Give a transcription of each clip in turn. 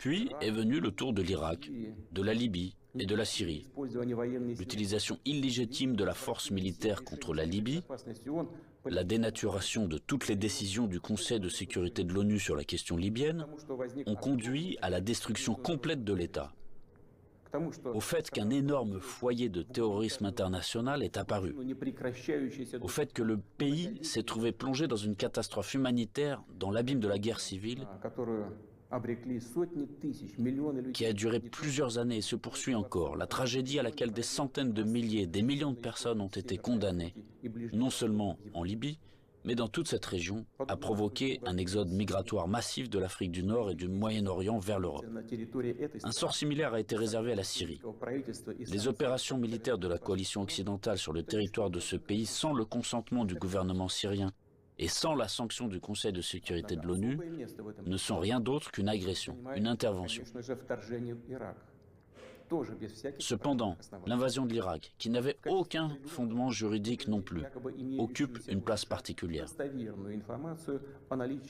Puis est venu le tour de l'Irak, de la Libye et de la Syrie. L'utilisation illégitime de la force militaire contre la Libye, la dénaturation de toutes les décisions du Conseil de sécurité de l'ONU sur la question libyenne ont conduit à la destruction complète de l'État. Au fait qu'un énorme foyer de terrorisme international est apparu, au fait que le pays s'est trouvé plongé dans une catastrophe humanitaire dans l'abîme de la guerre civile qui a duré plusieurs années et se poursuit encore, la tragédie à laquelle des centaines de milliers, des millions de personnes ont été condamnées, non seulement en Libye, mais dans toute cette région, a provoqué un exode migratoire massif de l'Afrique du Nord et du Moyen-Orient vers l'Europe. Un sort similaire a été réservé à la Syrie. Les opérations militaires de la coalition occidentale sur le territoire de ce pays, sans le consentement du gouvernement syrien et sans la sanction du Conseil de sécurité de l'ONU, ne sont rien d'autre qu'une agression, une intervention. Cependant, l'invasion de l'Irak, qui n'avait aucun fondement juridique non plus, occupe une place particulière.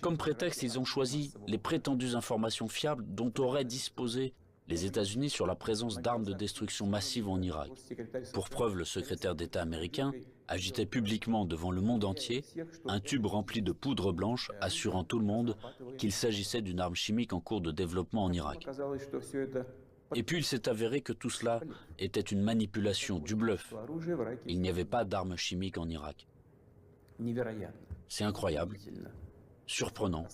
Comme prétexte, ils ont choisi les prétendues informations fiables dont auraient disposé les États-Unis sur la présence d'armes de destruction massive en Irak. Pour preuve, le secrétaire d'État américain agitait publiquement devant le monde entier un tube rempli de poudre blanche assurant tout le monde qu'il s'agissait d'une arme chimique en cours de développement en Irak. Et puis il s'est avéré que tout cela était une manipulation, du bluff. Il n'y avait pas d'armes chimiques en Irak. C'est incroyable, surprenant,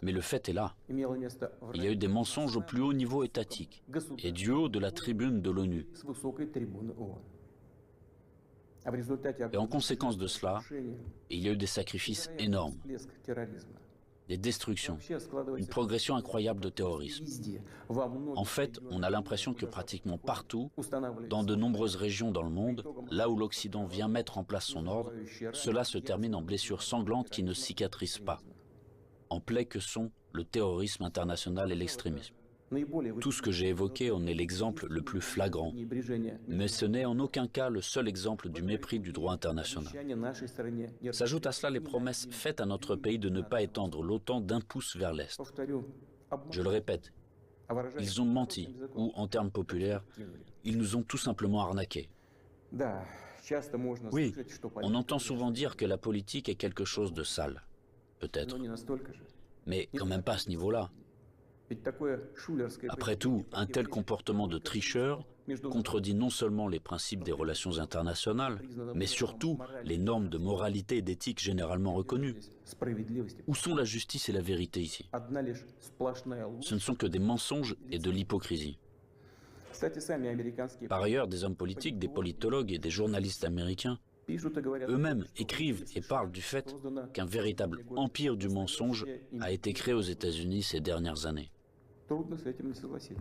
mais le fait est là. Il y a eu des mensonges au plus haut niveau étatique et du haut de la tribune de l'ONU. Et en conséquence de cela, il y a eu des sacrifices énormes, des destructions, une progression incroyable de terrorisme. En fait, on a l'impression que pratiquement partout, dans de nombreuses régions dans le monde, là où l'Occident vient mettre en place son ordre, cela se termine en blessures sanglantes qui ne cicatrisent pas, en plaies que sont le terrorisme international et l'extrémisme. Tout ce que j'ai évoqué en est l'exemple le plus flagrant, mais ce n'est en aucun cas le seul exemple du mépris du droit international. S'ajoutent à cela les promesses faites à notre pays de ne pas étendre l'OTAN d'un pouce vers l'Est. Je le répète, ils ont menti, ou en termes populaires, ils nous ont tout simplement arnaqués. Oui, on entend souvent dire que la politique est quelque chose de sale, peut-être, mais quand même pas à ce niveau-là. Après tout, un tel comportement de tricheur contredit non seulement les principes des relations internationales, mais surtout les normes de moralité et d'éthique généralement reconnues. Où sont la justice et la vérité ici? Ce ne sont que des mensonges et de l'hypocrisie. Par ailleurs, des hommes politiques, des politologues et des journalistes américains eux-mêmes écrivent et parlent du fait qu'un véritable empire du mensonge a été créé aux États-Unis ces dernières années.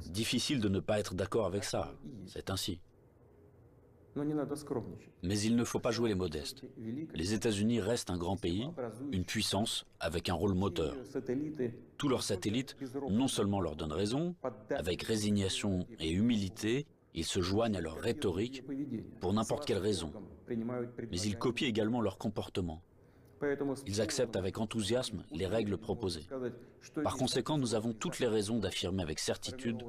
Difficile de ne pas être d'accord avec ça, c'est ainsi. Mais il ne faut pas jouer les modestes. Les États-Unis restent un grand pays, une puissance avec un rôle moteur. Tous leurs satellites non seulement leur donnent raison, avec résignation et humilité, ils se joignent à leur rhétorique pour n'importe quelle raison, mais ils copient également leur comportement. Ils acceptent avec enthousiasme les règles proposées. Par conséquent, nous avons toutes les raisons d'affirmer avec certitude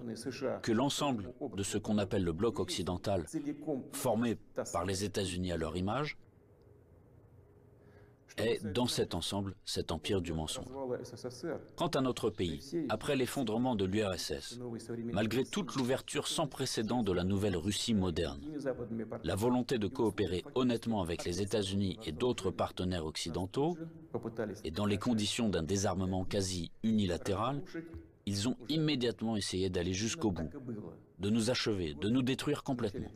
que l'ensemble de ce qu'on appelle le bloc occidental, formé par les États-Unis à leur image, est dans cet ensemble cet empire du mensonge. Quant à notre pays, après l'effondrement de l'URSS, malgré toute l'ouverture sans précédent de la nouvelle Russie moderne, la volonté de coopérer honnêtement avec les États-Unis et d'autres partenaires occidentaux, et dans les conditions d'un désarmement quasi unilatéral, ils ont immédiatement essayé d'aller jusqu'au bout, de nous achever, de nous détruire complètement.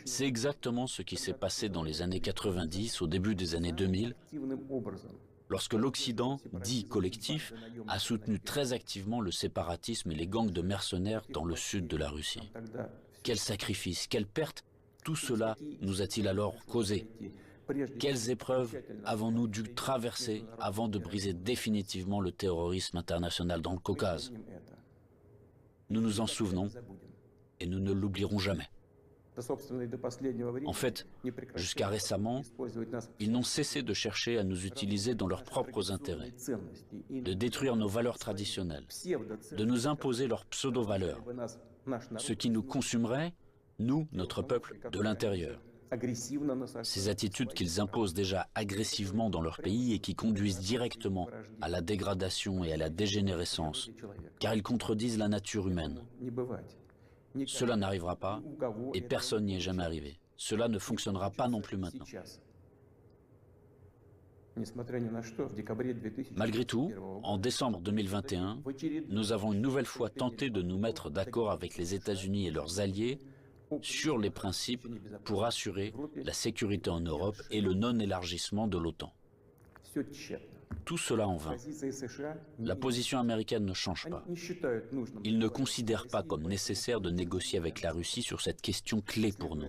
C'est exactement ce qui s'est passé dans les années 90, au début des années 2000, lorsque l'Occident, dit collectif, a soutenu très activement le séparatisme et les gangs de mercenaires dans le sud de la Russie. Quel sacrifice, quelle perte, tout cela nous a-t-il alors causé? Quelles épreuves avons-nous dû traverser avant de briser définitivement le terrorisme international dans le Caucase? Nous nous en souvenons et nous ne l'oublierons jamais. En fait, jusqu'à récemment, ils n'ont cessé de chercher à nous utiliser dans leurs propres intérêts, de détruire nos valeurs traditionnelles, de nous imposer leurs pseudo-valeurs, ce qui nous consumerait, nous, notre peuple, de l'intérieur. Ces attitudes qu'ils imposent déjà agressivement dans leur pays et qui conduisent directement à la dégradation et à la dégénérescence, car ils contredisent la nature humaine. Cela n'arrivera pas et personne n'y est jamais arrivé. Cela ne fonctionnera pas non plus maintenant. Malgré tout, en décembre 2021, nous avons une nouvelle fois tenté de nous mettre d'accord avec les États-Unis et leurs alliés sur les principes pour assurer la sécurité en Europe et le non-élargissement de l'OTAN. Tout cela en vain. La position américaine ne change pas. Ils ne considèrent pas comme nécessaire de négocier avec la Russie sur cette question clé pour nous.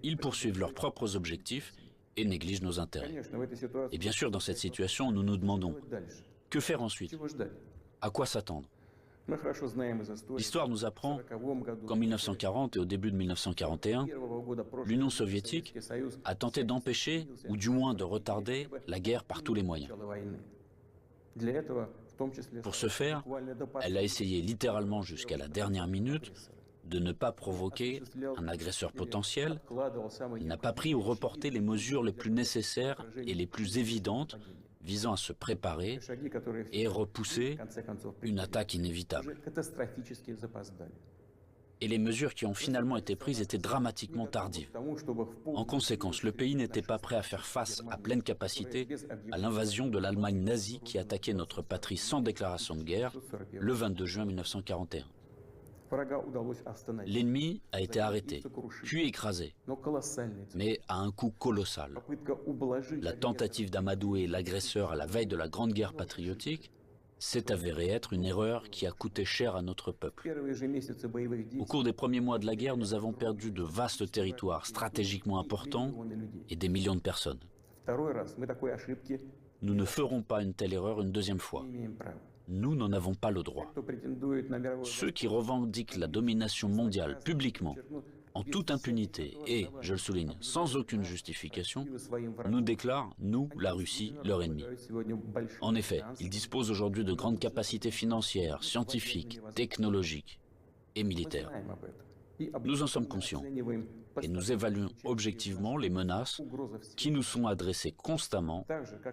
Ils poursuivent leurs propres objectifs et négligent nos intérêts. Et bien sûr, dans cette situation, nous nous demandons, que faire ensuite? À quoi s'attendre? L'histoire nous apprend qu'en 1940 et au début de 1941, l'Union soviétique a tenté d'empêcher, ou du moins de retarder, la guerre par tous les moyens. Pour ce faire, elle a essayé littéralement jusqu'à la dernière minute de ne pas provoquer un agresseur potentiel, n'a pas pris ou reporté les mesures les plus nécessaires et les plus évidentes visant à se préparer et repousser une attaque inévitable. Et les mesures qui ont finalement été prises étaient dramatiquement tardives. En conséquence, le pays n'était pas prêt à faire face à pleine capacité à l'invasion de l'Allemagne nazie qui attaquait notre patrie sans déclaration de guerre le 22 juin 1941. L'ennemi a été arrêté, puis écrasé, mais à un coût colossal. La tentative d'amadouer l'agresseur à la veille de la Grande Guerre patriotique s'est avérée être une erreur qui a coûté cher à notre peuple. Au cours des premiers mois de la guerre, nous avons perdu de vastes territoires stratégiquement importants et des millions de personnes. Nous ne ferons pas une telle erreur une deuxième fois. Nous n'en avons pas le droit. Ceux qui revendiquent la domination mondiale publiquement, en toute impunité et, je le souligne, sans aucune justification, nous déclarent, nous, la Russie, leur ennemi. En effet, ils disposent aujourd'hui de grandes capacités financières, scientifiques, technologiques et militaires. Nous en sommes conscients et nous évaluons objectivement les menaces qui nous sont adressées constamment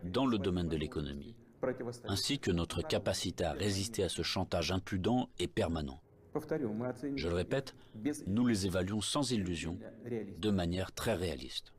dans le domaine de l'économie, ainsi que notre capacité à résister à ce chantage impudent et permanent. Je le répète, nous les évaluons sans illusion, de manière très réaliste.